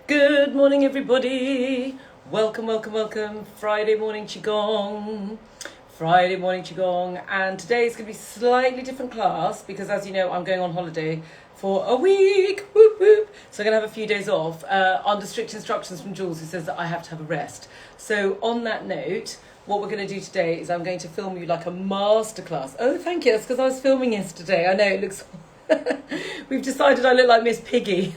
Good morning, everybody. Welcome, welcome, welcome. Friday morning Qigong. Friday morning Qigong. And today is going to be a slightly different class because, as you know, I'm going on holiday for a week. Whoop, whoop. So I'm going to have a few days off under strict instructions from Jules, who says that I have to have a rest. So on that note, what we're going to do today is I'm going to film you like a masterclass. Oh, thank you. That's because I was filming yesterday. I know it looks... We've decided I look like Miss Piggy.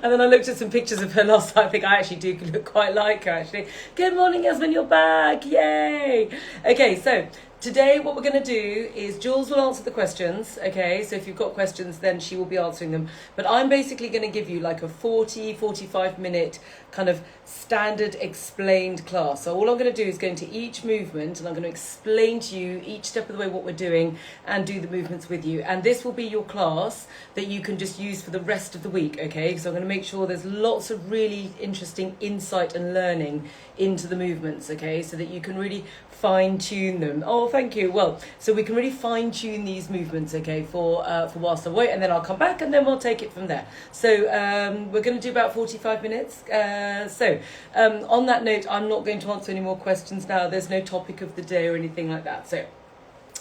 And then I looked at some pictures of her last night. I think I actually do look quite like her, actually. Good morning, Yasmin, you're back. Yay. Okay, so today what we're going to do is Jules will answer the questions, okay? So if you've got questions, then she will be answering them. But I'm basically going to give you like a 45 minute kind of standard explained class. So all I'm going to do is go into each movement and I'm going to explain to you each step of the way what we're doing and do the movements with you. And this will be your class that you can just use for the rest of the week, okay? So I'm going to make sure there's lots of really interesting insight and learning into the movements, okay? So that you can really fine-tune them. Oh, thank you. Well, so we can really fine-tune these movements, okay, for whilst I wait, and then I'll come back and then we'll take it from there. So we're going to do about 45 minutes. On that note, I'm not going to answer any more questions now. There's no topic of the day or anything like that. So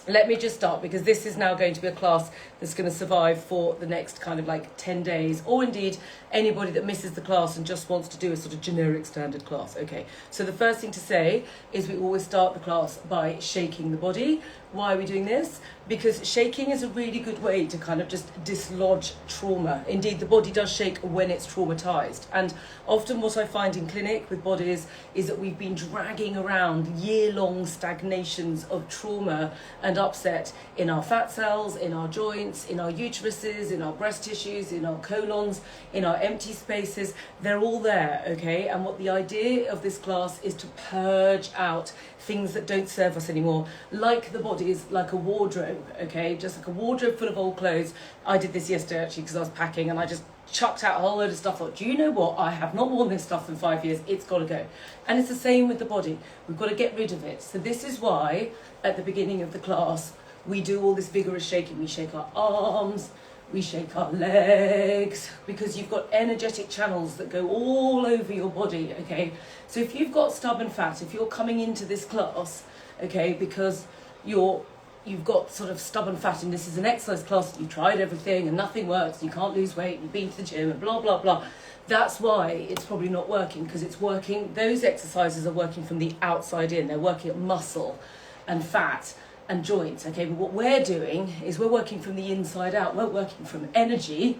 let me just start, because this is now going to be a class that's going to survive for the next kind of like 10 days, or indeed anybody that misses the class and just wants to do a sort of generic standard class. Okay, so the first thing to say is we always start the class by shaking the body. Why are we doing this? Because shaking is a really good way to kind of just dislodge trauma. Indeed, the body does shake when it's traumatized. And often what I find in clinic with bodies is that we've been dragging around year-long stagnations of trauma and upset in our fat cells, in our joints, in our uteruses, in our breast tissues, in our colons, in our empty spaces. They're all there, okay? And what the idea of this class is to purge out things that don't serve us anymore, like the body is like a wardrobe, okay? Just like a wardrobe full of old clothes. I did this yesterday actually because I was packing and I just chucked out a whole load of stuff. I thought, do you know what? I have not worn this stuff in 5 years. It's got to go. And it's the same with the body. We've got to get rid of it. So this is why at the beginning of the class, we do all this vigorous shaking. We shake our arms, we shake our legs, because you've got energetic channels that go all over your body, okay? So if you've got stubborn fat, if you're coming into this class, okay, because you've got sort of stubborn fat and this is an exercise class and you've tried everything and nothing works, and you can't lose weight, and you've been to the gym and blah, blah, blah, that's why it's probably not working, because it's working, those exercises are working from the outside in. They're working at muscle and fat and joints, okay? But what we're doing is we're working from the inside out. We're working from energy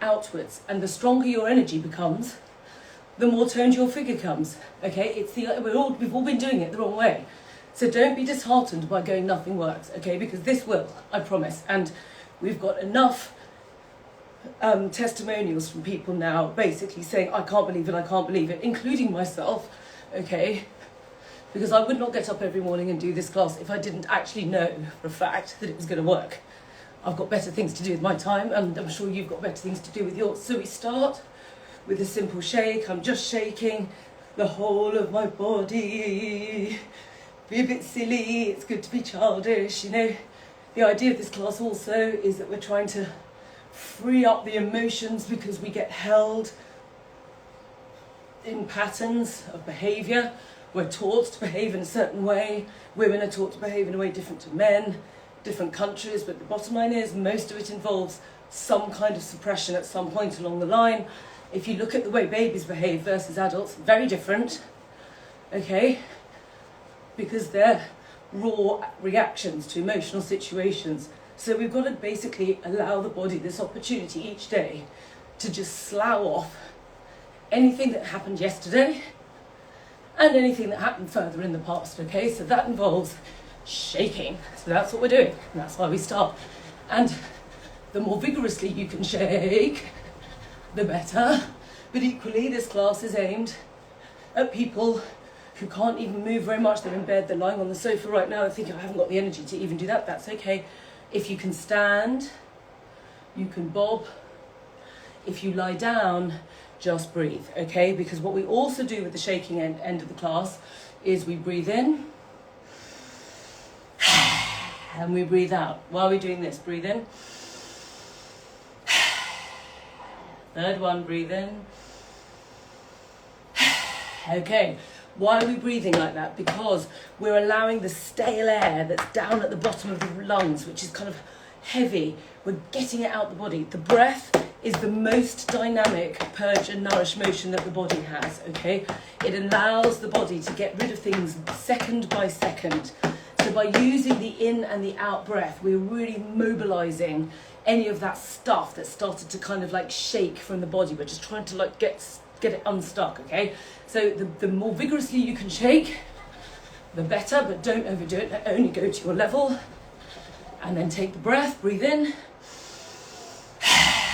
outwards, and the stronger your energy becomes, the more toned your figure comes, okay? We've all been doing it the wrong way. So don't be disheartened by going nothing works, okay? Because this will, I promise. And we've got enough testimonials from people now basically saying, I can't believe it, including myself, okay? Because I would not get up every morning and do this class if I didn't actually know for a fact that it was going to work. I've got better things to do with my time, and I'm sure you've got better things to do with yours. So we start with a simple shake. I'm just shaking the whole of my body. Be a bit silly, it's good to be childish, you know. The idea of this class also is that we're trying to free up the emotions, because we get held in patterns of behaviour. We're taught to behave in a certain way. Women are taught to behave in a way different to men, different countries, but the bottom line is most of it involves some kind of suppression at some point along the line. If you look at the way babies behave versus adults, very different, okay? Because they're raw reactions to emotional situations. So we've got to basically allow the body this opportunity each day to just slough off anything that happened yesterday and anything that happened further in the past, okay? So that involves shaking. So that's what we're doing, and that's why we start. And the more vigorously you can shake, the better. But equally, this class is aimed at people who can't even move very much. They're in bed, they're lying on the sofa right now, they're thinking, I haven't got the energy to even do that. That's okay. If you can stand, you can bob. If you lie down, just breathe, okay? Because what we also do with the shaking end of the class is we breathe in and we breathe out. While we're doing this, breathe in Third one, breathe in. Okay, why are we breathing like that? Because we're allowing the stale air that's down at the bottom of the lungs, which is kind of heavy, we're getting it out the body. The breath is the most dynamic purge and nourish motion that the body has, okay? It allows the body to get rid of things second by second. So by using the in and the out breath, we're really mobilizing any of that stuff that started to kind of like shake from the body. We're just trying to like get it unstuck, okay? So the more vigorously you can shake, the better, but don't overdo it. Only go to your level. And then take the breath, breathe in.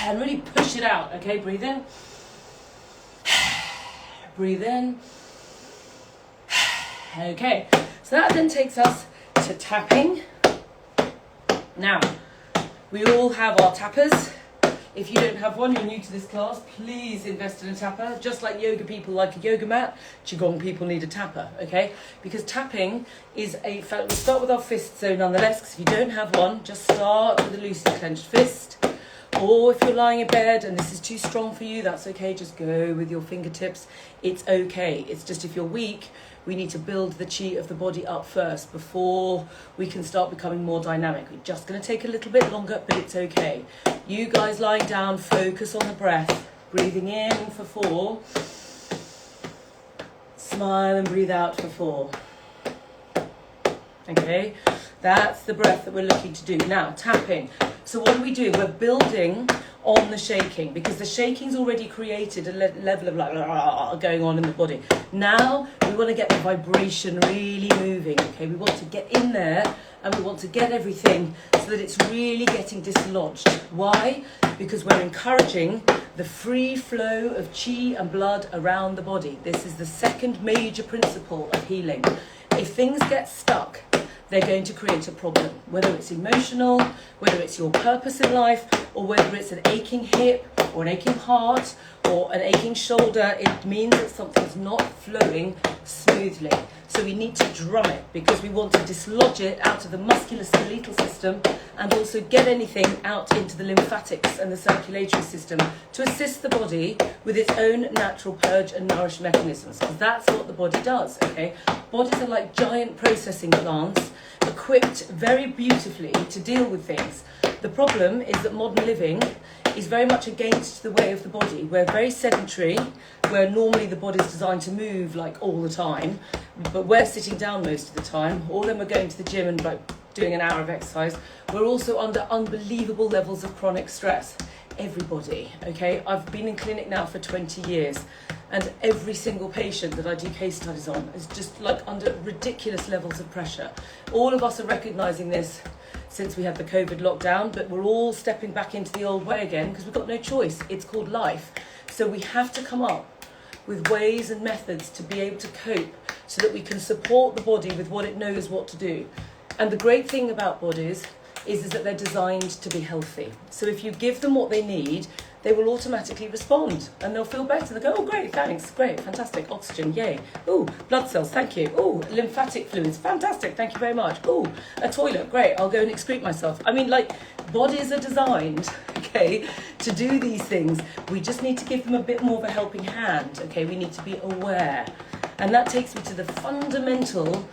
And really push it out, okay? Breathe in. Breathe in. Okay, so that then takes us to tapping. Now, we all have our tappers. If you don't have one, you're new to this class, please invest in a tapper. Just like yoga people like a yoga mat, Qigong people need a tapper, okay? Because tapping is we'll start with our fists, so nonetheless, because if you don't have one, just start with a loosely clenched fist. Or if you're lying in bed and this is too strong for you, that's okay, just go with your fingertips. It's okay. It's just if you're weak, we need to build the chi of the body up first before we can start becoming more dynamic. We're just going to take a little bit longer, but it's okay. You guys lying down, focus on the breath. Breathing in for 4. Smile and breathe out for 4. Okay, that's the breath that we're looking to do. Now, tapping. So what do? We're building on the shaking, because the shaking's already created a level of like going on in the body. Now we want to get the vibration really moving, okay? We want to get in there and we want to get everything so that it's really getting dislodged. Why? Because we're encouraging the free flow of chi and blood around the body. This is the second major principle of healing. If things get stuck, they're going to create a problem, whether it's emotional, whether it's your purpose in life, or whether it's an aching hip, or an aching heart, or an aching shoulder. It means that something's not flowing smoothly. So we need to drum it, because we want to dislodge it out of the musculoskeletal system and also get anything out into the lymphatics and the circulatory system to assist the body with its own natural purge and nourish mechanisms, because that's what the body does, okay? Bodies are like giant processing plants, equipped very beautifully to deal with things. The problem is that modern living is very much against the way of the body. We're very sedentary, where normally the body's designed to move like all the time, but we're sitting down most of the time, or then we're going to the gym and like doing an hour of exercise. We're also under unbelievable levels of chronic stress. Everybody, okay? I've been in clinic now for 20 years, and every single patient that I do case studies on is just like under ridiculous levels of pressure. All of us are recognising this since we had the COVID lockdown, but we're all stepping back into the old way again because we've got no choice. It's called life. So we have to come up with ways and methods to be able to cope so that we can support the body with what it knows what to do. And the great thing about bodies is that they're designed to be healthy. So if you give them what they need, they will automatically respond and they'll feel better. They'll go, oh, great, thanks, great, fantastic, oxygen, yay. Oh, blood cells, thank you. Oh, lymphatic fluids, fantastic, thank you very much. Oh, a toilet, great, I'll go and excrete myself. I mean, like, bodies are designed, okay, to do these things. We just need to give them a bit more of a helping hand, okay? We need to be aware. And that takes me to the fundamental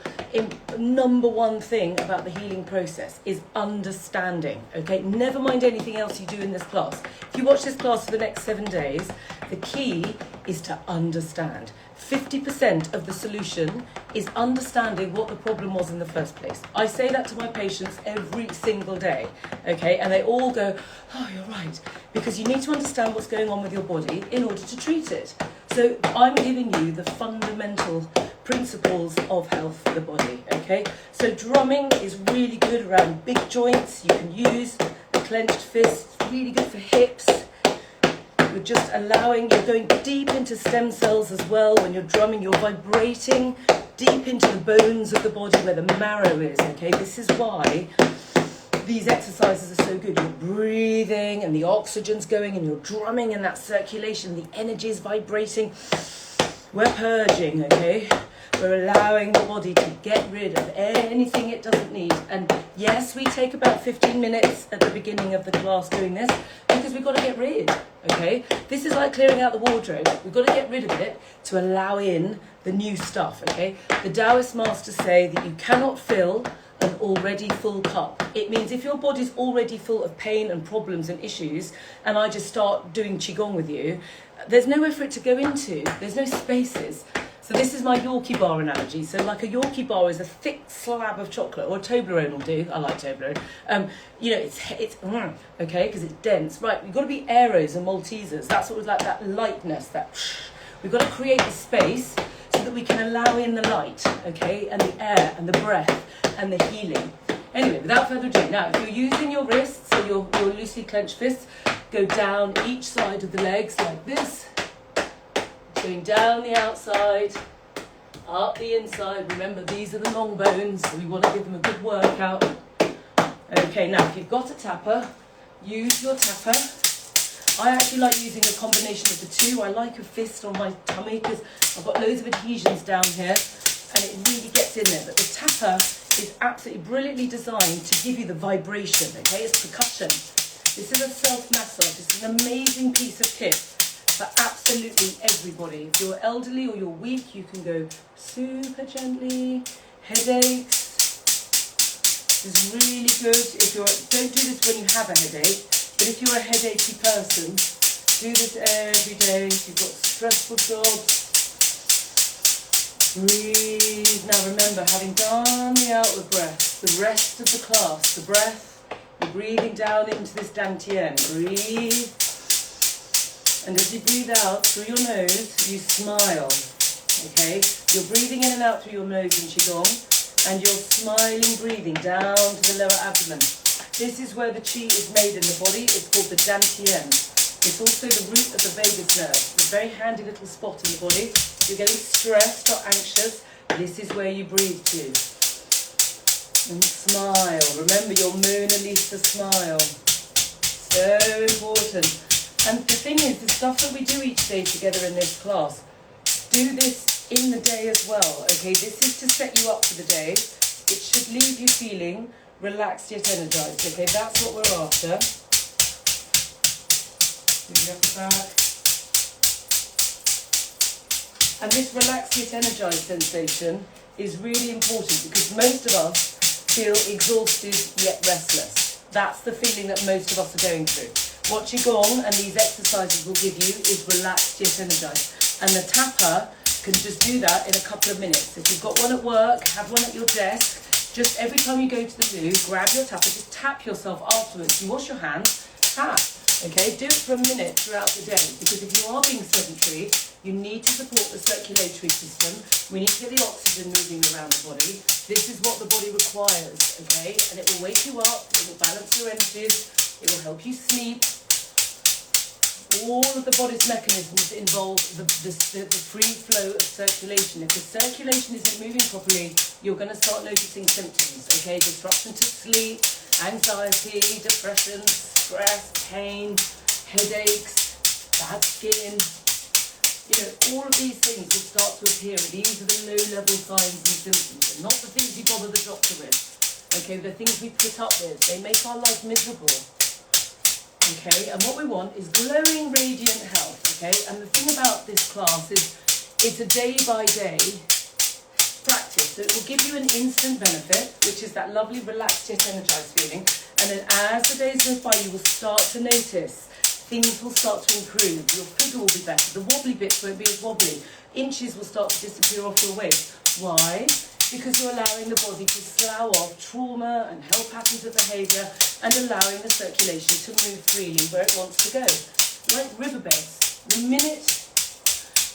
number one thing about the healing process is understanding, okay? Never mind anything else you do in this class. If you watch this class for the next 7 days, the key is to understand. 50% of the solution is understanding what the problem was in the first place. I say that to my patients every single day, okay? And they all go, oh, you're right. Because you need to understand what's going on with your body in order to treat it. So I'm giving you the fundamental principles of health for the body, okay? So drumming is really good around big joints. You can use a clenched fist, really good for hips. You're just you're going deep into stem cells as well. When you're drumming, you're vibrating deep into the bones of the body where the marrow is, okay? This is why these exercises are so good. You're breathing and the oxygen's going and you're drumming and that circulation, the energy is vibrating We're purging, okay? We're allowing the body to get rid of anything it doesn't need. And yes, we take about 15 minutes at the beginning of the class doing this because we've got to get rid, okay? This is like clearing out the wardrobe. We've got to get rid of it to allow in the new stuff, okay? The Taoist masters say that you cannot fill an already full cup. It means if your body's already full of pain and problems and issues, and I just start doing Qigong with you, there's nowhere for it to go into. There's no spaces. So this is my Yorkie bar analogy. So like a Yorkie bar is a thick slab of chocolate, or a Toblerone will do. I like Toblerone. You know, it's okay, because it's dense. Right, we've got to be Aeros and Maltesers. That's what was like that lightness, that we've got to create the space so that we can allow in the light, okay, and the air and the breath and the healing. Anyway, without further ado, now if you're using your wrists or your loosely clenched fists, go down each side of the legs like this. Going down the outside, up the inside. Remember, these are the long bones, so we want to give them a good workout. Okay, now if you've got a tapper, use your tapper. I actually like using a combination of the two. I like a fist on my tummy because I've got loads of adhesions down here and it really gets in there. But the tapper is absolutely brilliantly designed to give you the vibration, okay? It's percussion. This is a self-massage. This is an amazing piece of kit for absolutely everybody. If you're elderly or you're weak, you can go super gently. Headaches is really good. If you're, don't do this when you have a headache, but if you're a headachy person, do this every day. If you've got stressful jobs, breathe. Now remember, having done the outward breath, the rest of the class, the breath, you're breathing down into this dantian. Breathe. And as you breathe out through your nose, you smile, okay? You're breathing in and out through your nose in Qigong, and you're smiling, breathing down to the lower abdomen. This is where the Qi is made in the body. It's called the dantian. It's also the root of the vagus nerve. It's a very handy little spot in the body. If you're getting stressed or anxious, this is where you breathe to. And smile. Remember your Mona Lisa smile. So important. And the thing is, the stuff that we do each day together in this class, do this in the day as well, okay? This is to set you up for the day. It should leave you feeling relaxed yet energized, okay? That's what we're after. Bring up the back. And this relaxed yet energized sensation is really important because most of us feel exhausted yet restless. That's the feeling that most of us are going through. What Qigong and these exercises will give you is relaxed yet energized. And the tapper can just do that in a couple of minutes. If you've got one at work, have one at your desk. Just every time you go to the loo, grab your tapper, just tap yourself afterwards. You wash your hands, tap. Okay, do it for a minute throughout the day because if you are being sedentary, you need to support the circulatory system. We need to get the oxygen moving around the body. This is what the body requires, okay? And it will wake you up, it will balance your energies, it will help you sleep. All of the body's mechanisms involve the free flow of circulation. If the circulation isn't moving properly, you're going to start noticing symptoms, okay? Disruption to sleep, anxiety, depression, stress, pain, headaches, bad skin. You know, all of these things will start to appear. These are the low-level signs and symptoms, and not the things you bother the doctor with. Okay, the things we put up with. They make our life miserable. Okay, and what we want is glowing, radiant health. Okay, and the thing about this class is it's a day-by-day practice. So it will give you an instant benefit, which is that lovely, relaxed yet energized feeling. And then as the days go by, you will start to notice things will start to improve. Your figure will be better. The wobbly bits won't be as wobbly. Inches will start to disappear off your waist. Why? Because you're allowing the body to slough off trauma and health patterns of behaviour and allowing the circulation to move freely where it wants to go. Like riverbeds, the minute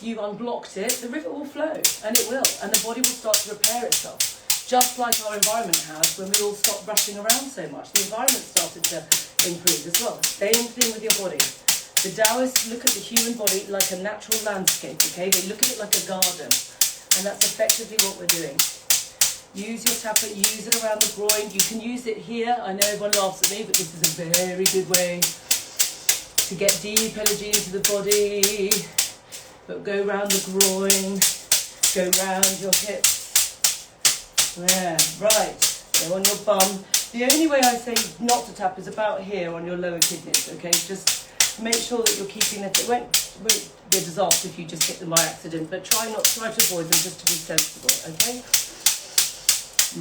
you unblocked it, the river will flow, and it will, and the body will start to repair itself. Just like our environment has when we all stopped rushing around so much. The environment started to improve as well. Same thing with your body. The Taoists look at the human body like a natural landscape, okay? They look at it like a garden, and that's effectively what we're doing. Use your tapper, use it around the groin. You can use it here. I know everyone laughs at me, but this is a very good way to get deep energy into the body. but go round the groin, go round your hips. There, right. Go on your bum. The only way I say not to tap is about here on your lower kidneys, okay? Just make sure that you're keeping it. It won't be a disaster if you just hit them by accident, but try to avoid them just to be sensible, okay?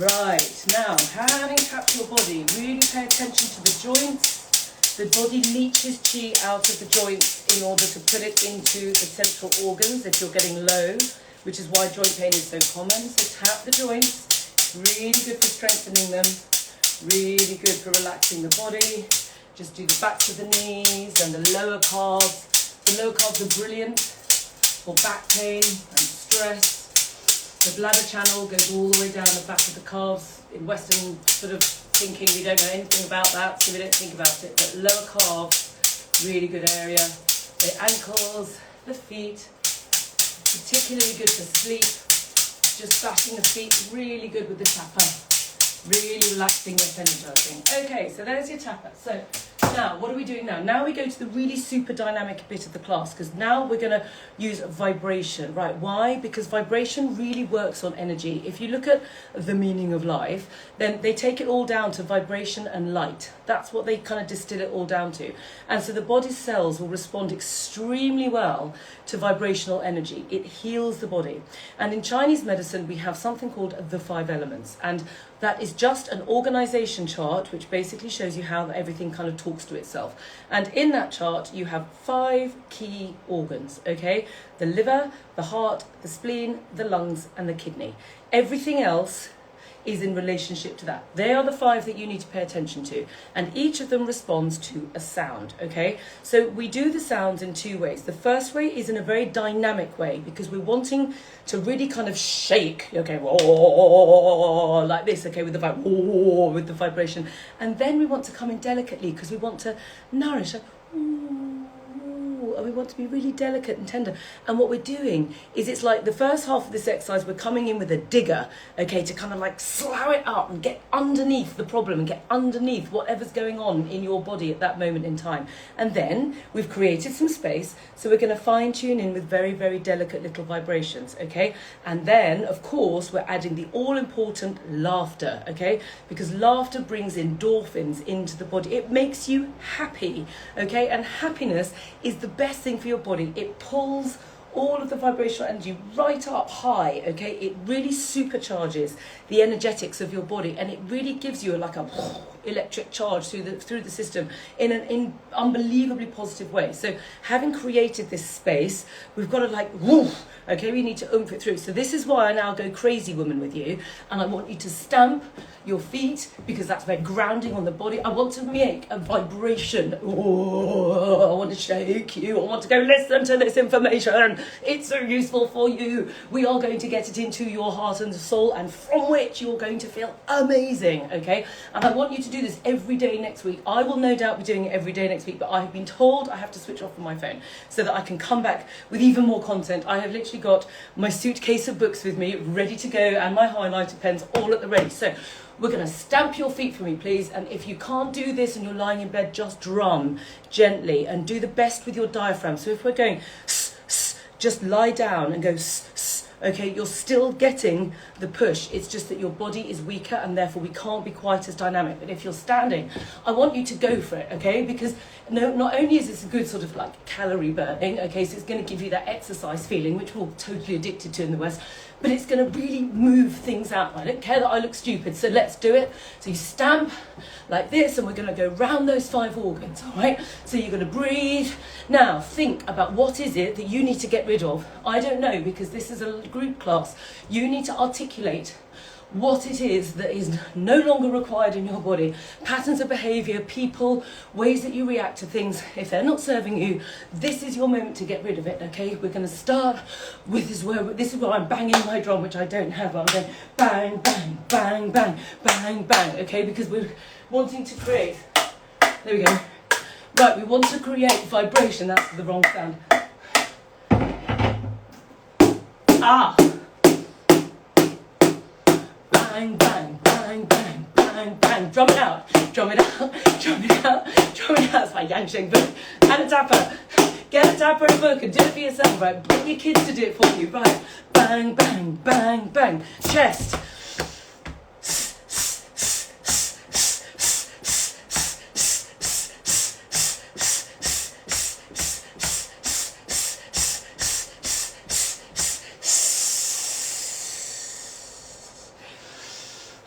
Right, now, having tapped your body, really pay attention to the joints. The body leaches chi out of the joints in order to put it into the central organs if you're getting low, which is why joint pain is so common. So tap the joints, really good for strengthening them, really good for relaxing the body. Just do the backs of the knees and the lower calves. The lower calves are brilliant for back pain and stress. The bladder channel goes all the way down the back of the calves. In Western sort of thinking, we don't know anything about that, so we don't think about it. But lower calves, really good area. The ankles, the feet, particularly good for sleep. Just bashing the feet, really good with the tapper. Really relaxing, yet energizing. Okay, so there's your tapper. So now, what are we doing now? Now we go to the really super dynamic bit of the class, because now we're going to use vibration, right? Why? Because vibration really works on energy. If you look at the meaning of life, then they take it all down to vibration and light. That's what they kind of distill it all down to. And so the body's cells will respond extremely well to vibrational energy. It heals the body. And in Chinese medicine, we have something called the 5 elements. And that is just an organization chart, which basically shows you how everything kind of talks to itself. And in that chart, you have 5 key organs, okay? The liver, the heart, the spleen, the lungs, and the kidney. Everything else is in relationship to that. They are the 5 that you need to pay attention to. And each of them responds to a sound, okay? So we do the sounds in 2 ways. The first way is in a very dynamic way, because we're wanting to really kind of shake, okay, whoa, like this, okay, with the vibration. And then we want to come in delicately, because we want to nourish, like, and we want to be really delicate and tender. And what we're doing is, it's like the first half of this exercise, we're coming in with a digger, okay, to kind of like slough it up and get underneath the problem and get underneath whatever's going on in your body at that moment in time. And then we've created some space, so we're going to fine tune in with very, very delicate little vibrations, okay? And then, of course, we're adding the all-important laughter, okay? Because laughter brings endorphins into the body. It makes you happy, okay? And happiness is the best thing for your body. It pulls all of the vibrational energy right up high, okay? It really supercharges the energetics of your body, and it really gives you like a electric charge through the system in an unbelievably positive way. So having created this space, we've got to like, woof, okay, we need to oomph it through. So this is why I now go crazy woman with you, and I want you to stamp your feet, because that's very grounding on the body. I want to make a vibration. Oh, I want to shake you. I want to go, listen to this information. It's so useful for you. We are going to get it into your heart and soul, and from which you're going to feel amazing, okay? And I want you to do this every day next week. I will no doubt be doing it every day next week, but I have been told I have to switch off from my phone so that I can come back with even more content. I have literally got my suitcase of books with me ready to go, and my highlighter pens all at the ready. So we're going to stamp your feet for me, please. And if you can't do this and you're lying in bed, just drum gently and do the best with your diaphragm. So if we're going just lie down and go okay, you're still getting the push. It's just that your body is weaker, and therefore we can't be quite as dynamic. But if you're standing, I want you to go for it, okay? Because not only is this a good sort of like calorie burning, okay, so it's going to give you that exercise feeling, which we're all totally addicted to in the West, but it's going to really move things out. I don't care that I look stupid, so let's do it. So you stamp like this, and we're going to go round those 5 organs, all right? So you're going to breathe. Now, think about what is it that you need to get rid of. I don't know, because this is a group class. You need to articulate what it is that is no longer required in your body. Patterns of behaviour, people, ways that you react to things. If they're not serving you, this is your moment to get rid of it, okay? We're going to start with this is where I'm banging my drum, which I don't have. I'm going bang, bang, bang, bang, bang, bang, okay? Because we're wanting to create, there we go. Right, we want to create vibration. That's the wrong sound. Ah! Bang, bang, bang, bang, bang, bang. Drum it out, drum it out, drum it out, drum it out. It's my Yang Sheng book. And a tapper. Get a dad for a book and do it for yourself, right? Bring your kids to do it for you, right? Bang, bang, bang, bang. Chest.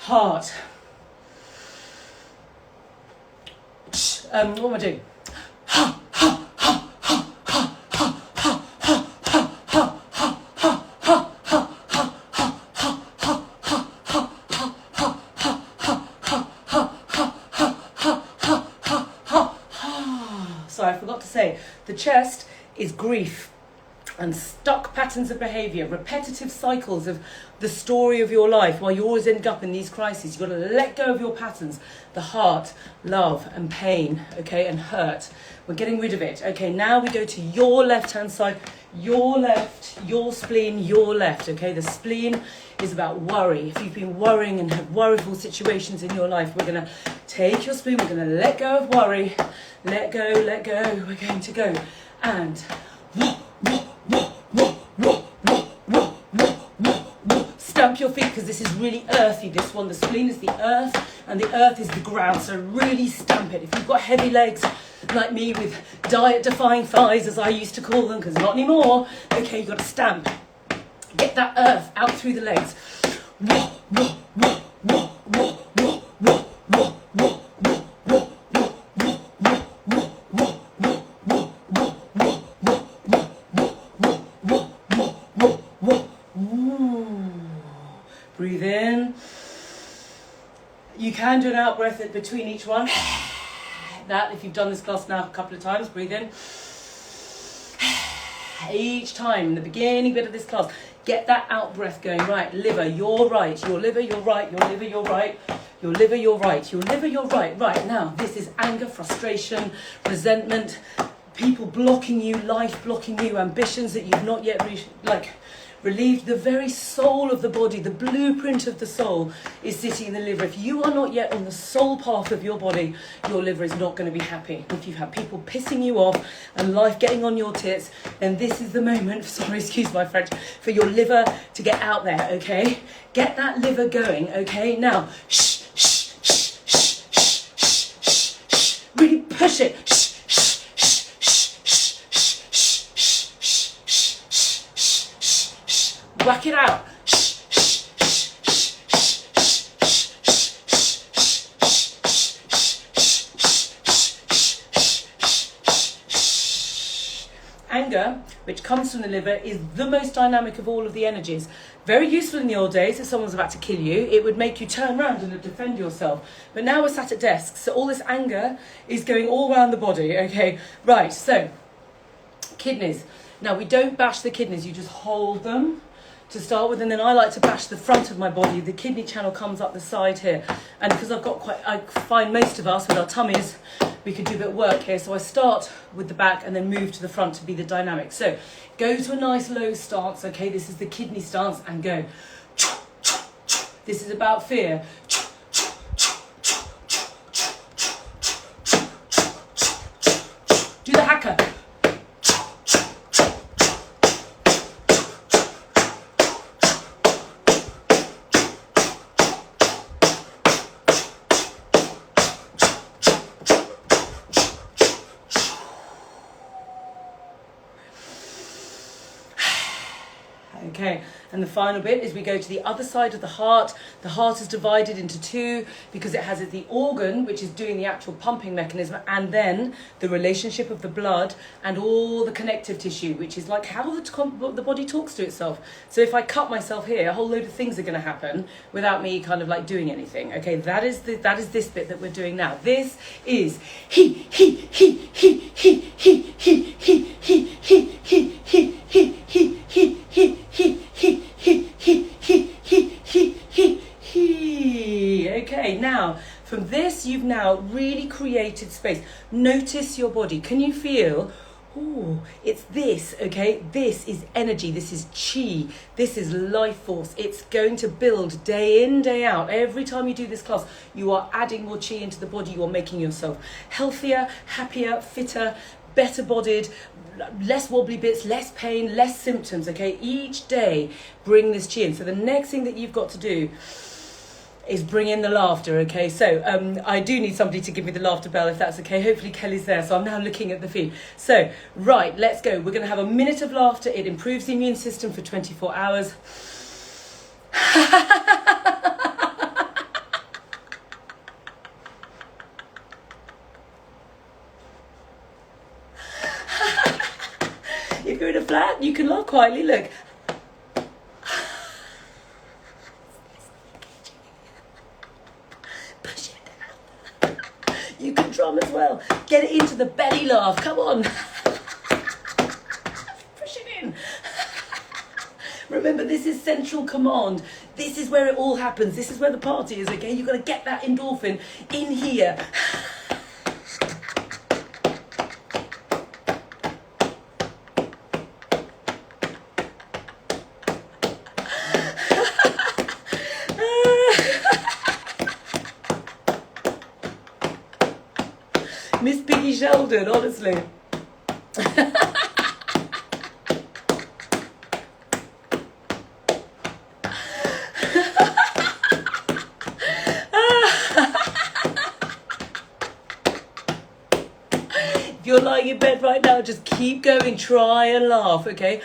Heart. What am I doing? Sorry, I forgot to say, the chest is grief and stuck patterns of behaviour, repetitive cycles of the story of your life, while you always end up in these crises. You've got to let go of your patterns. The heart, love and pain, okay, and hurt. We're getting rid of it. Okay, now we go to your left-hand side, your left, your spleen, your left, okay? The spleen is about worry. If you've been worrying and have worryful situations in your life, we're going to take your spleen, we're going to let go of worry. Let go, we're going to go. And stamp your feet, because this is really earthy, this one. The spleen is the earth and the earth is the ground, so really stamp it. If you've got heavy legs like me with diet-defying thighs, as I used to call them, because not anymore, okay, you've got to stamp. Get that earth out through the legs. Breathe in. You can do an out breath between each one. That, if you've done this class now a couple of times, breathe in. Each time, in the beginning bit of this class, get that out breath going. Right, liver, you're right. Your liver, you're right. Your liver, you're right. Your liver, you're right. Your liver, you're right. Right, now, this is anger, frustration, resentment, people blocking you, life blocking you, ambitions that you've not yet relieved. The very soul of the body, the blueprint of the soul, is sitting in the liver. If you are not yet on the soul path of your body, your liver is not going to be happy. If you've had people pissing you off and life getting on your tits, then this is the moment, sorry, excuse my French, for your liver to get out there, okay? Get that liver going, okay? Now, shh, shh, shh, shh, shh, shh, shh, shh. Really push it. Shh. Whack it out. Anger, which comes from the liver, is the most dynamic of all of the energies. Very useful in the old days. If someone's about to kill you, it would make you turn around and defend yourself. But now we're sat at desks, so all this anger is going all around the body. Okay, right, so kidneys. Now, we don't bash the kidneys, you just hold them to start with, and then I like to bash the front of my body. The kidney channel comes up the side here, and because I find most of us with our tummies, we could do a bit of work here, so I start with the back and then move to the front to be the dynamic. So go to a nice low stance, okay, this is the kidney stance, and go. This is about fear. Do the haka. Okay, and the final bit is we go to the other side of the heart. The heart is divided into two because it has the organ, which is doing the actual pumping mechanism, and then the relationship of the blood and all the connective tissue, which is like how the body talks to itself. So if I cut myself here, a whole load of things are going to happen without me kind of like doing anything. Okay, that is this bit that we're doing now. This is he. Okay, now from this you've now really created space. Notice your body. Can you feel? Oh, it's this, okay? This is energy, this is chi, this is life force. It's going to build day in, day out. Every time you do this class, you are adding more chi into the body. You are making yourself healthier, happier, fitter, better bodied, less wobbly bits, less pain, less symptoms, okay? Each day, bring this chi in. So the next thing that you've got to do is bring in the laughter, okay? So I do need somebody to give me the laughter bell, if that's okay. Hopefully Kelly's there, so I'm now looking at the feed. So, right, let's go. We're going to have a minute of laughter. It improves the immune system for 24 hours. If you're in a flat, you can laugh quietly. Look. Push it down. You can drum as well. Get it into the belly laugh. Come on. Push it in. Remember, this is central command. This is where it all happens. This is where the party is, okay? You've got to get that endorphin in here. Miss Piggy Sheldon, honestly. If you're lying in bed right now, just keep going, try and laugh, okay?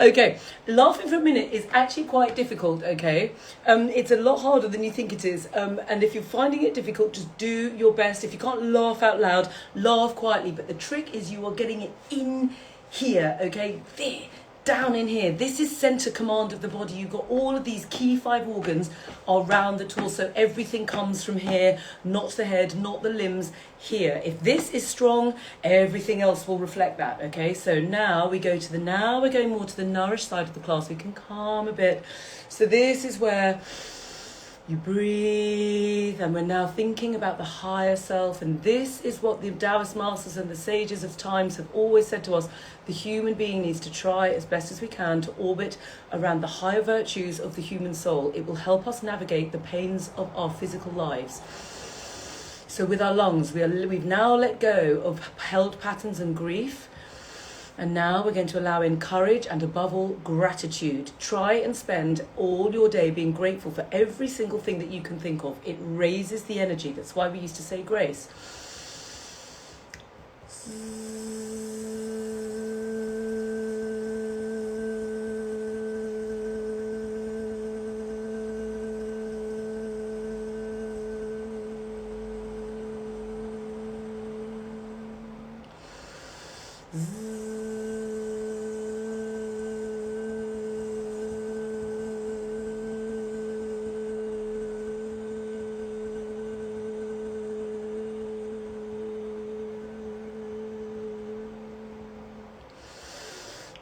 Okay, laughing for a minute is actually quite difficult, okay? It's a lot harder than you think it is. And if you're finding it difficult, just do your best. If you can't laugh out loud, laugh quietly. But the trick is you are getting it in here, okay? There, down in here. This is center command of the body. You've got all of these key 5 organs around the torso. Everything comes from here, not the head, not the limbs, here. If this is strong, everything else will reflect that, okay? So now we go to now we're going more to the nourished side of the class. We can calm a bit. So this is where you breathe, and we're now thinking about the higher self. And this is what the Taoist masters and the sages of times have always said to us. The human being needs to try as best as we can to orbit around the higher virtues of the human soul. It will help us navigate the pains of our physical lives. So with our lungs, we've now let go of held patterns and grief. And now we're going to allow in courage and, above all, gratitude. Try and spend all your day being grateful for every single thing that you can think of. It raises the energy. That's why we used to say grace.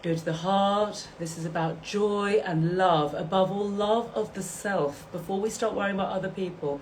Go to the heart. This is about joy and love. Above all, love of the self before we start worrying about other people.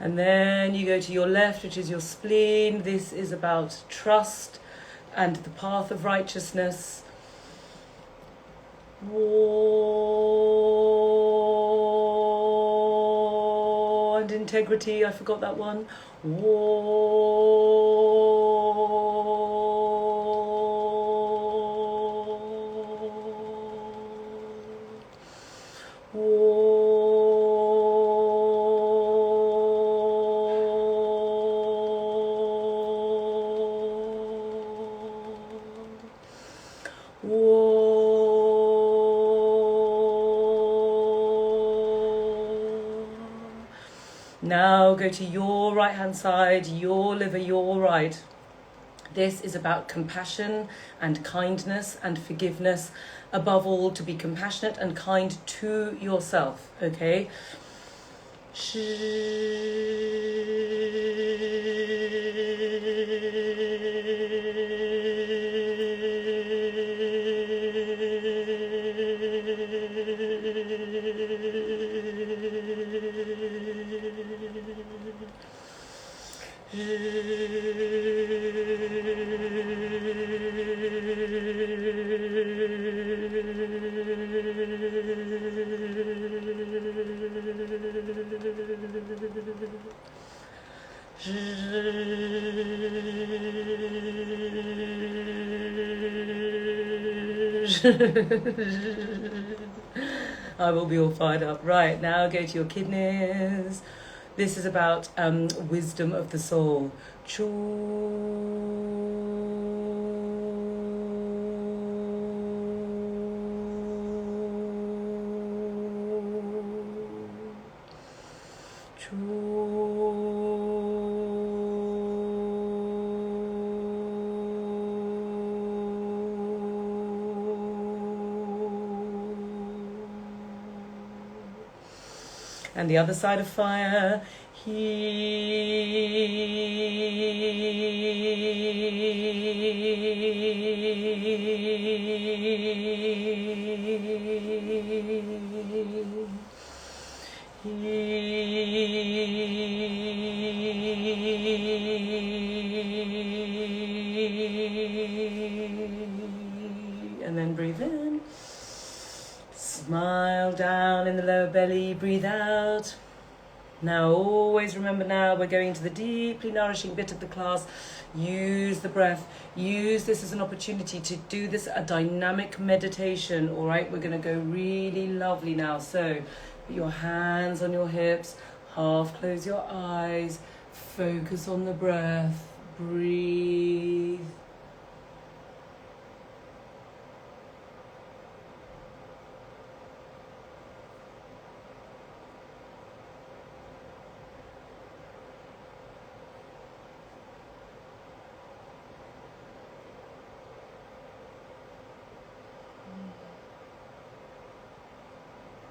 And then you go to your left, which is your spleen. This is about trust and the path of righteousness. War and integrity. I forgot that one. War. Now go to your right hand side, your liver, your right. This is about compassion and kindness and forgiveness. Above all, to be compassionate and kind to yourself, okay? I will be all fired up. Right, now go to your kidneys. This is about wisdom of the soul. And the other side of fire, and then breathe in. Smile down in the lower belly, breathe out. Now always remember, now we're going to the deeply nourishing bit of the class. Use the breath. Use this as an opportunity to do this a dynamic meditation, all right? We're going to go really lovely now. So put your hands on your hips, half close your eyes, focus on the breath, breathe.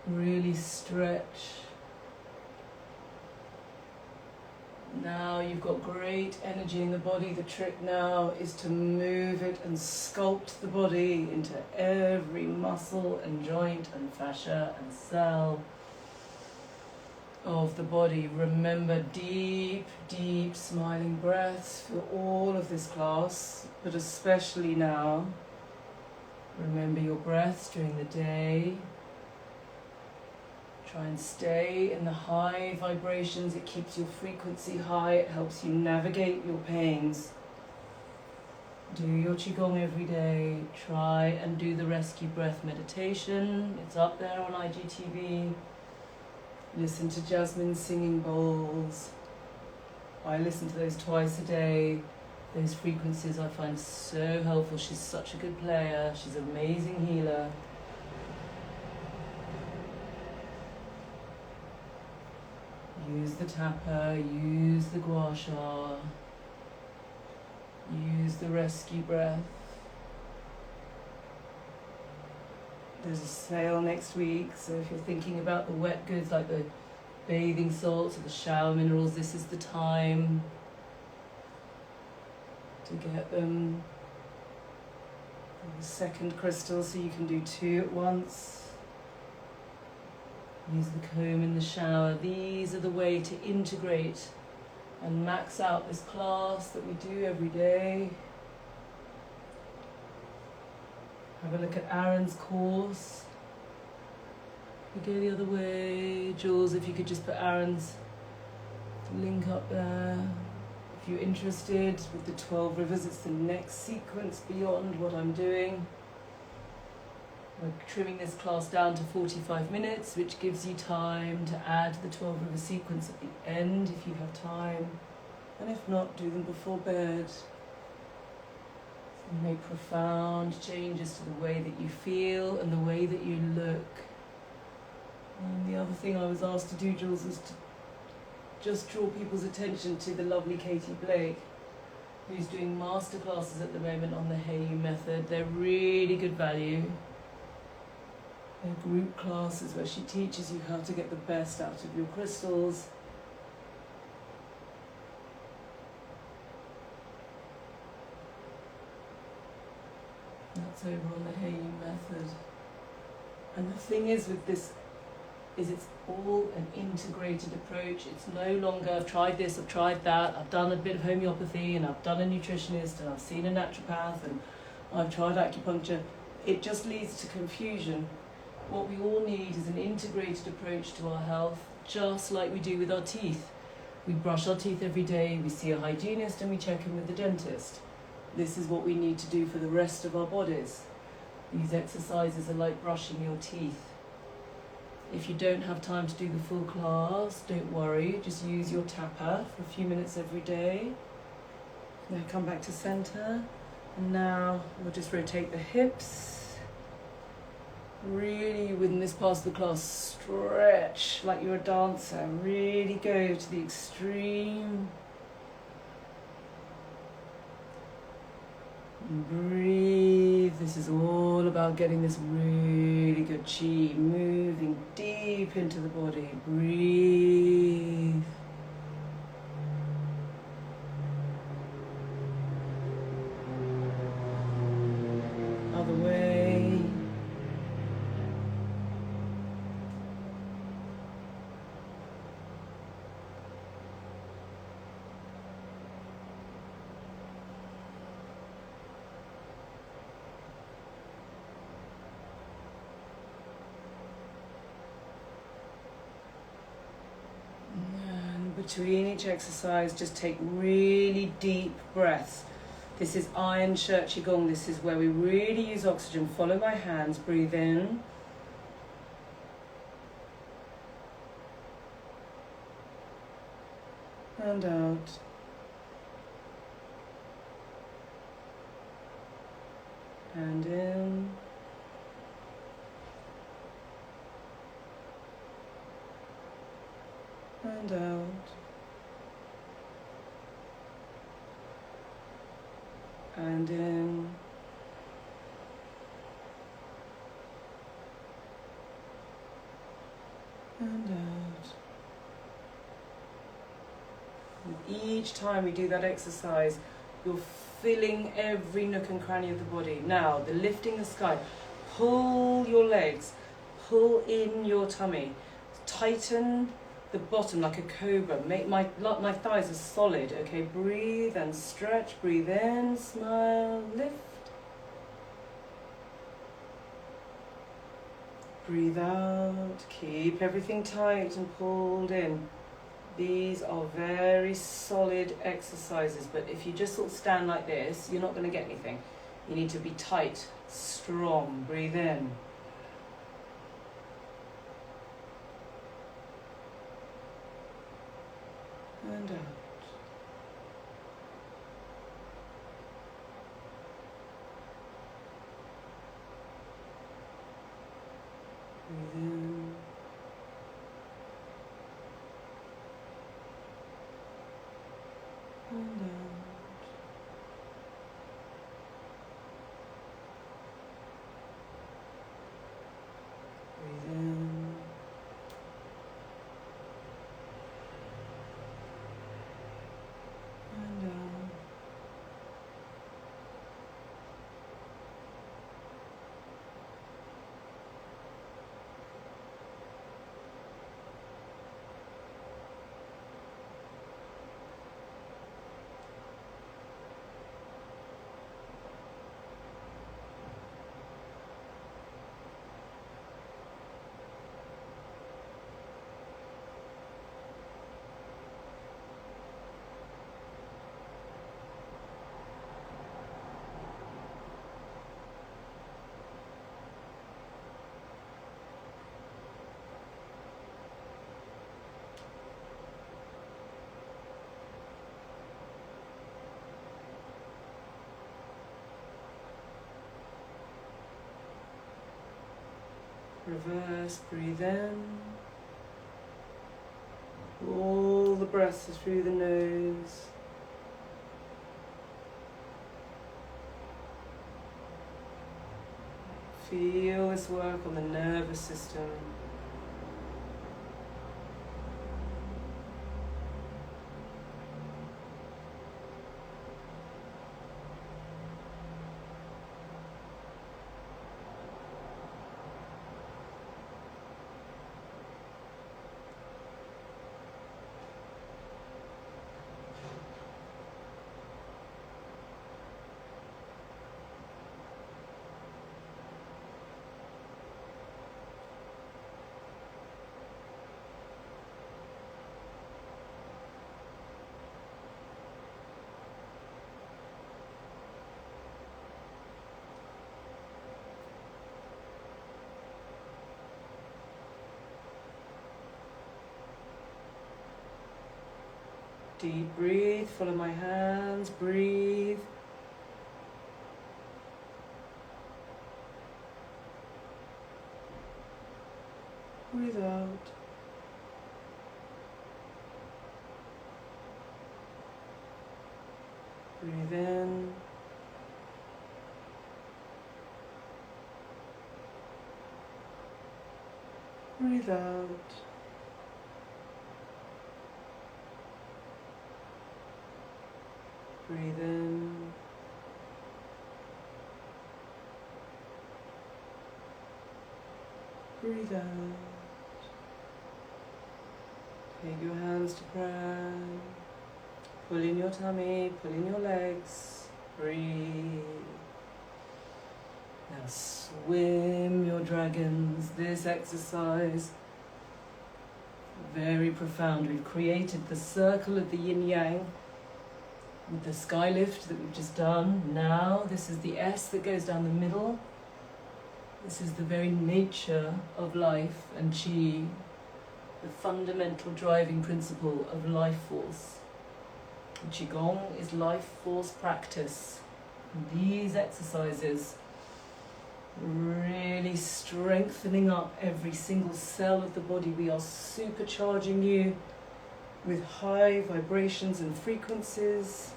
Really stretch. Now you've got great energy in the body. The trick now is to move it and sculpt the body into every muscle and joint and fascia and cell of the body. Remember, deep, deep smiling breaths for all of this class, but especially now. Remember your breaths during the day. Try and stay in the high vibrations. It keeps your frequency high. It helps you navigate your pains. Do your Qigong every day. Try and do the rescue breath meditation. It's up there on IGTV. Listen to Jasmine's singing bowls. I listen to those twice a day. Those frequencies I find so helpful. She's such a good player. She's an amazing healer. Use the tapper, use the gua sha, use the rescue breath. There's a sale next week, so if you're thinking about the wet goods like the bathing salts or the shower minerals, this is the time to get them. The second crystal, so you can do 2 at once. Use the comb in the shower. These are the way to integrate and max out this class that we do every day. Have a look at Aaron's course. We go the other way. Jules, if you could just put Aaron's link up there. If you're interested with the 12 rivers, it's the next sequence beyond what I'm doing. We're trimming this class down to 45 minutes, which gives you time to add the 12 river sequence at the end if you have time. And if not, do them before bed. Make profound changes to the way that you feel and the way that you look. And the other thing I was asked to do, Jules, is to just draw people's attention to the lovely Katie Blake. who's doing masterclasses at the moment on the Heiyu method. They're really good value. They're group classes where she teaches you how to get the best out of your crystals. That's over on the Heiyu method. And the thing is with this is it's all an integrated approach. It's no longer, I've tried this, I've tried that, I've done a bit of homeopathy and I've done a nutritionist and I've seen a naturopath and I've tried acupuncture. It just leads to confusion. What we all need is an integrated approach to our health, just like we do with our teeth. We brush our teeth every day, we see a hygienist and we check in with the dentist. This is what we need to do for the rest of our bodies. These exercises are like brushing your teeth. If you don't have time to do the full class, don't worry, just use your tapper for a few minutes every day. Now come back to center, and now we'll just rotate the hips. Really, within this part of the class, stretch like you're a dancer. Really go to the extreme. Breathe. This is all about getting this really good chi moving deep into the body. Breathe. Other way. Between each exercise, just take really deep breaths. This is Iron Shirt Qigong. This is where we really use oxygen. Follow my hands, breathe in. And out. And in. And out. And in. And out. And each time we do that exercise, you're filling every nook and cranny of the body. Now, the lifting the sky. Pull your legs. Pull in your tummy. Tighten the bottom like a cobra. Make my thighs are solid. Okay, breathe and stretch. Breathe in, smile, lift. Breathe out. Keep everything tight and pulled in. These are very solid exercises, but if you just sort of stand like this, you're not going to get anything. You need to be tight, strong. Breathe in. And out. Breathe in. And out. Breathe in. And out. Reverse, breathe in. All the breaths are through the nose. Feel this work on the nervous system. Deep breathe, follow my hands, breathe. Breathe out. Breathe in. Breathe out. Breathe in. Breathe out. Take your hands to prayer. Pull in your tummy, pull in your legs. Breathe. Now swim your dragons. This exercise, very profound. We've created the circle of the yin-yang with the sky lift that we've just done. Now this is the S that goes down the middle. This is the very nature of life and Qi, the fundamental driving principle of life force. Qigong is life force practice. These exercises really strengthening up every single cell of the body. We are supercharging you with high vibrations and frequencies,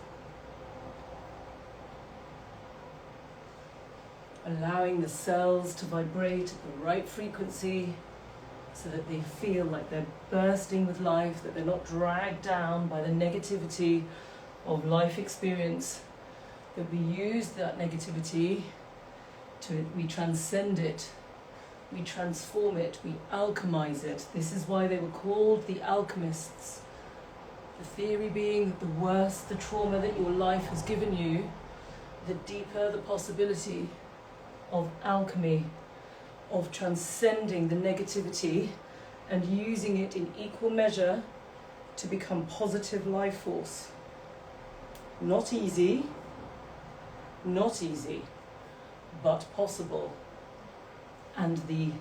allowing the cells to vibrate at the right frequency so that they feel like they're bursting with life, that they're not dragged down by the negativity of life experience, that we use that negativity we transcend it, we transform it, we alchemize it. This is why they were called the alchemists. The theory being that the worse the trauma that your life has given you, the deeper the possibility of alchemy, of transcending the negativity and using it in equal measure to become positive life force. Not easy, but possible. And the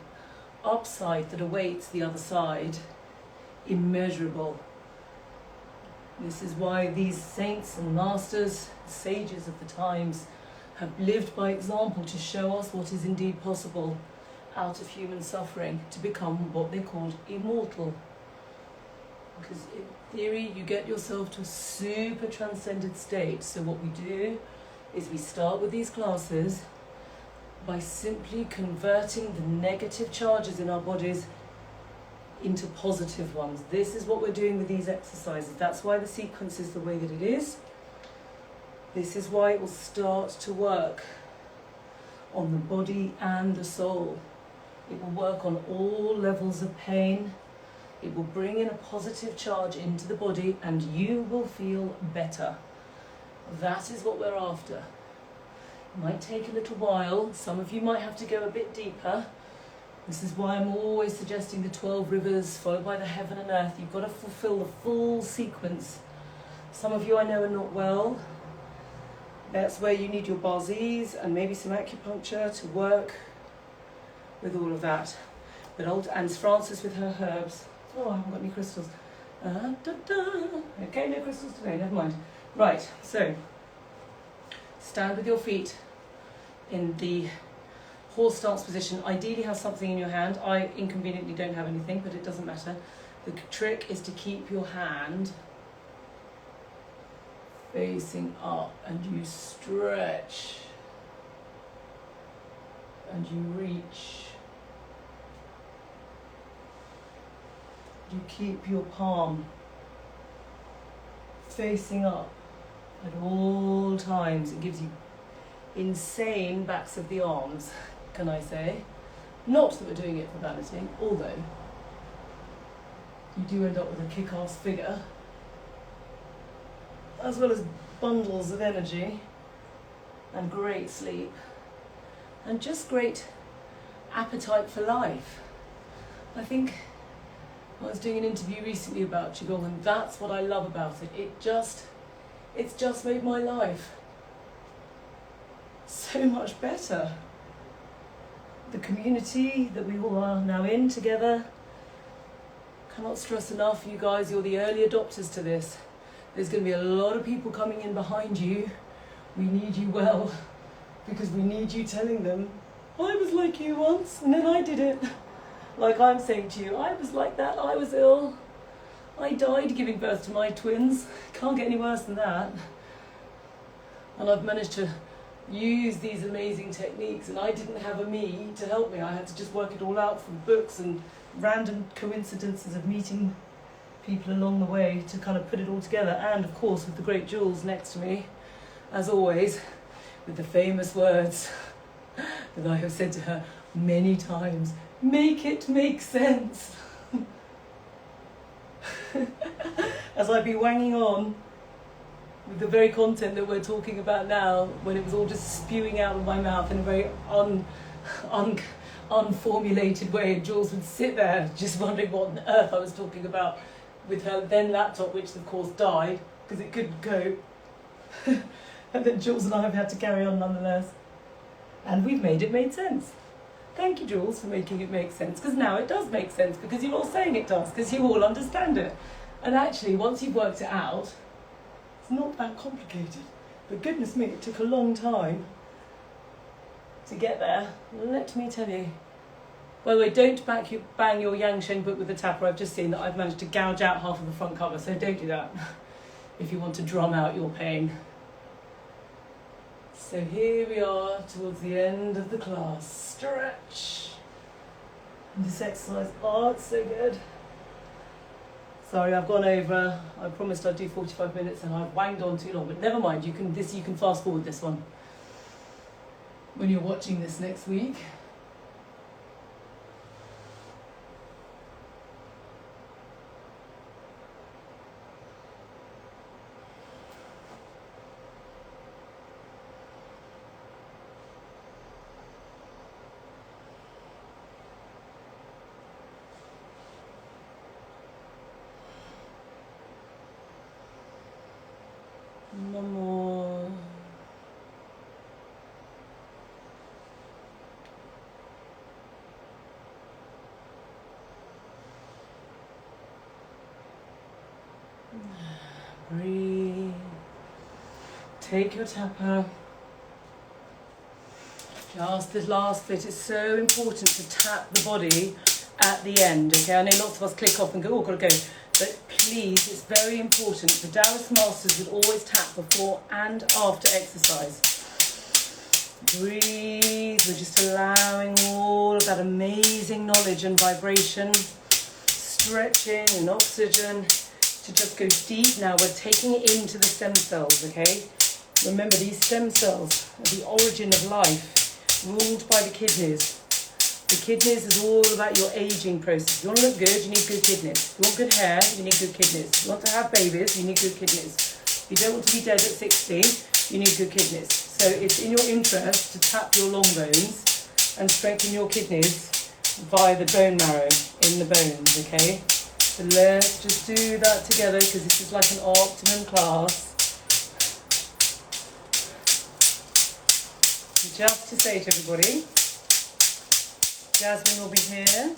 upside that awaits the other side, immeasurable. This is why these saints and masters, sages of the times, have lived by example to show us what is indeed possible out of human suffering, to become what they called immortal. Because in theory, you get yourself to a super transcended state. So what we do is we start with these classes by simply converting the negative charges in our bodies into positive ones. This is what we're doing with these exercises. That's why the sequence is the way that it is. This is why it will start to work on the body and the soul. It will work on all levels of pain. It will bring in a positive charge into the body and you will feel better. That is what we're after. It might take a little while. Some of you might have to go a bit deeper. This is why I'm always suggesting the 12 rivers followed by the heaven and earth. You've got to fulfill the full sequence. Some of you I know are not well. That's where you need your basis and maybe some acupuncture to work with all of that. And Frances with her herbs. Oh, I haven't got any crystals. Okay, no crystals today, never mind. Right, so stand with your feet in the horse stance position. Ideally have something in your hand. I inconveniently don't have anything, but it doesn't matter. The trick is to keep your hand facing up and you stretch and you reach. You keep your palm facing up at all times. It gives you insane backs of the arms, can I say? Not that we're doing it for vanity, although you do end up with a kick-ass figure, as well as bundles of energy and great sleep and just great appetite for life. I think I was doing an interview recently about Qigong, and that's what I love about it. It's just made my life so much better. The community that we all are now in together, cannot stress enough, you guys, you're the early adopters to this. There's going to be a lot of people coming in behind you. We need you well, because we need you telling them, I was like you once, and then I did it. Like I'm saying to you, I was like that, I was ill. I died giving birth to my twins. Can't get any worse than that. And I've managed to use these amazing techniques, and I didn't have a me to help me. I had to just work it all out from books and random coincidences of meeting people along the way to kind of put it all together. And of course with the great Jules next to me, as always, with the famous words that I have said to her many times, make it make sense. As I'd be wanging on with the very content that we're talking about now, when it was all just spewing out of my mouth in a very unformulated way, and Jules would sit there just wondering what on earth I was talking about with her then laptop, which of course died because it couldn't cope. And then Jules and I have had to carry on nonetheless. And we've made it made sense. Thank you, Jules, for making it make sense, because now it does make sense, because you're all saying it does, because you all understand it. And actually, once you've worked it out, it's not that complicated. But goodness me, it took a long time to get there. Let me tell you. By the way, don't bang your Yang Shen book with the tapper. I've just seen that I've managed to gouge out half of the front cover, so don't do that if you want to drum out your pain. So here we are towards the end of the class. Stretch. And this exercise, oh, it's so good. Sorry, I've gone over. I promised I'd do 45 minutes and I've wanged on too long, but never mind, you can fast forward this one when you're watching this next week. One more. Breathe. Take your tapper. Just this last bit is so important to tap the body at the end. Okay, I know lots of us click off and go, oh, gotta go. But please, it's very important. The Taoist masters would always tap before and after exercise. Breathe. We're just allowing all of that amazing knowledge and vibration, stretching and oxygen to just go deep now. We're taking it into the stem cells, okay? Remember, these stem cells are the origin of life, ruled by the kidneys. The kidneys is all about your aging process. If you want to look good, you need good kidneys. If you want good hair, you need good kidneys. If you want to have babies, you need good kidneys. If you don't want to be dead at 60, you need good kidneys. So it's in your interest to tap your long bones and strengthen your kidneys via the bone marrow in the bones, okay? So let's just do that together, because this is like an optimum class. Just to say to everybody, Jasmine will be here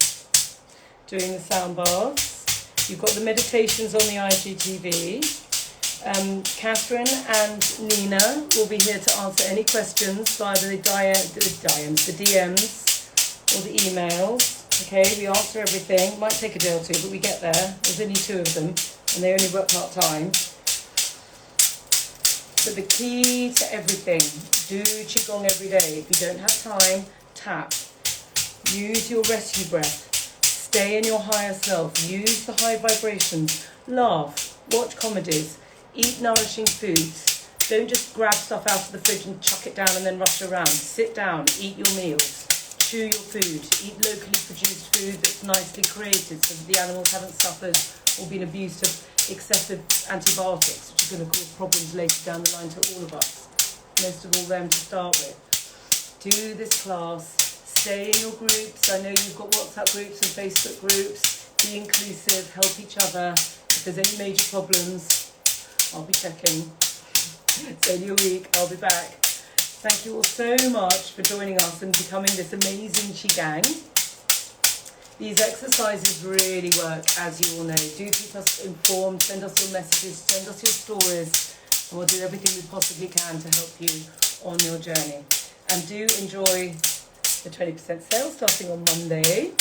doing the sound baths. You've got the meditations on the IGTV. Catherine and Nina will be here to answer any questions via the DMs or the emails. Okay, we answer everything. Might take a day or two, but we get there. There's only 2 of them, and they only work part-time. But the key to everything, do Qigong every day. If you don't have time, tap. Use your rescue breath. Stay in your higher self. Use the high vibrations. Laugh. Watch comedies. Eat nourishing foods. Don't just grab stuff out of the fridge and chuck it down and then rush around. Sit down. Eat your meals. Chew your food. Eat locally produced food that's nicely created so that the animals haven't suffered or been abused of excessive antibiotics, which are going to cause problems later down the line to all of us. Most of all them to start with. Do this class. Stay in your groups. I know you've got WhatsApp groups and Facebook groups. Be inclusive. Help each other. If there's any major problems, I'll be checking. It's only a week. I'll be back. Thank you all so much for joining us and becoming this amazing Qigong. These exercises really work, as you all know. Do keep us informed. Send us your messages. Send us your stories. And we'll do everything we possibly can to help you on your journey. And do enjoy the 20% sale starting on Monday.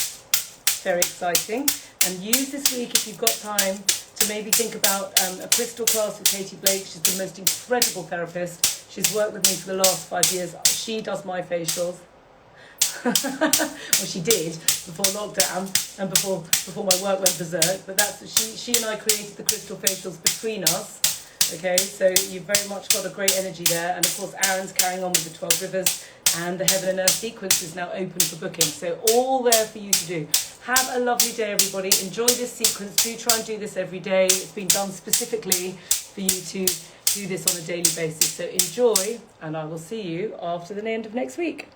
Very exciting. And use this week, if you've got time, to maybe think about a crystal class with Katie Blake. She's the most incredible therapist. She's worked with me for the last 5 years. She does my facials. Well, she did before lockdown and before my work went berserk. But she and I created the crystal facials between us. Okay, so you've very much got a great energy there. And of course, Aaron's carrying on with the 12 rivers, and the Heaven and Earth sequence is now open for booking. So all there for you to do. Have a lovely day, everybody. Enjoy this sequence. Do try and do this every day. It's been done specifically for you to do this on a daily basis. So enjoy, and I will see you after the end of next week.